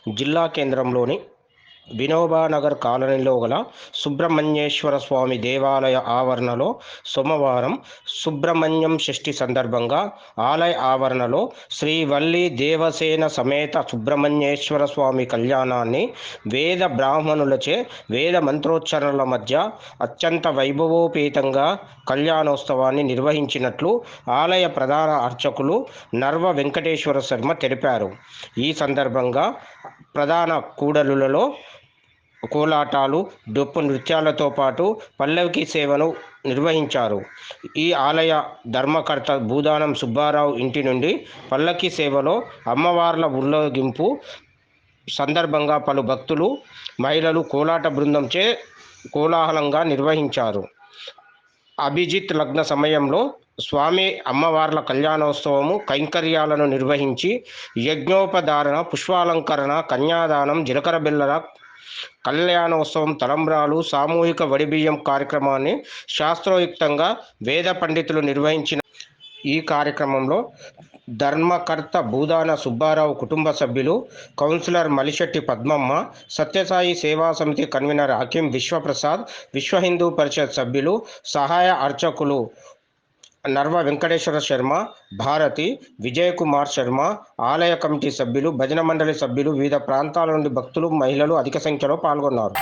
జిల్లా కేంద్రంలోని వినోబానగర్ కాలనీలో గల సుబ్రహ్మణ్యేశ్వర స్వామి దేవాలయ ఆవరణలో సోమవారం సుబ్రహ్మణ్యం షష్ఠి సందర్భంగా ఆలయ ఆవరణలో శ్రీ వల్లి దేవసేన సమేత సుబ్రహ్మణ్యేశ్వర స్వామి కళ్యాణాన్ని వేద బ్రాహ్మణులచే వేద మంత్రోచ్చరణల మధ్య అత్యంత వైభవోపేతంగా కళ్యాణోత్సవాన్ని నిర్వహించినట్లు ఆలయ ప్రధాన అర్చకులు నర్వ వెంకటేశ్వర శర్మ తెలిపారు. ఈ సందర్భంగా ప్రధాన కూడలులలో కోలాటాలు, డొప్పు నృత్యాలతో పాటు పల్లకి సేవను నిర్వహించారు. ఈ ఆలయ ధర్మకర్త భూదానం సుబ్బారావు ఇంటి నుండి పల్లకి సేవలో అమ్మవార్ల ఊరేగింపు సందర్భంగా పలు భక్తులు, మహిళలు కోలాట బృందంచే కోలాహలంగా నిర్వహించారు. అభిజిత్ లగ్న సమయంలో స్వామి అమ్మవార్ల కళ్యాణోత్సవము కైంకర్యాలను నిర్వహించి యజ్ఞోపధారణ, పుష్పాలంకరణ, కన్యాదానం, జీలకర్ర బెల్లల కళ్యాణోత్సవం, తలంబ్రాలు, సామూహిక వడిబియ్యం కార్యక్రమాన్ని శాస్త్రోయుక్తంగా వేద పండితులు నిర్వహించిన ఈ కార్యక్రమంలో ధర్మకర్త భూదాన సుబ్బారావు కుటుంబ సభ్యులు, కౌన్సిలర్ మలిశెట్టి పద్మమ్మ, సత్యసాయి సేవా సమితి కన్వీనర్ హకీం విశ్వప్రసాద్, విశ్వ హిందూ పరిషత్ సభ్యులు, సహాయ అర్చకులు నర్వ వెంకటేశ్వర శర్మ, భారతి, విజయకుమార్ శర్మ, ఆలయ కమిటీ సభ్యులు, భజన మండలి సభ్యులు, వివిధ ప్రాంతాల నుండి భక్తులు, మహిళలు అధిక సంఖ్యలో పాల్గొన్నారు.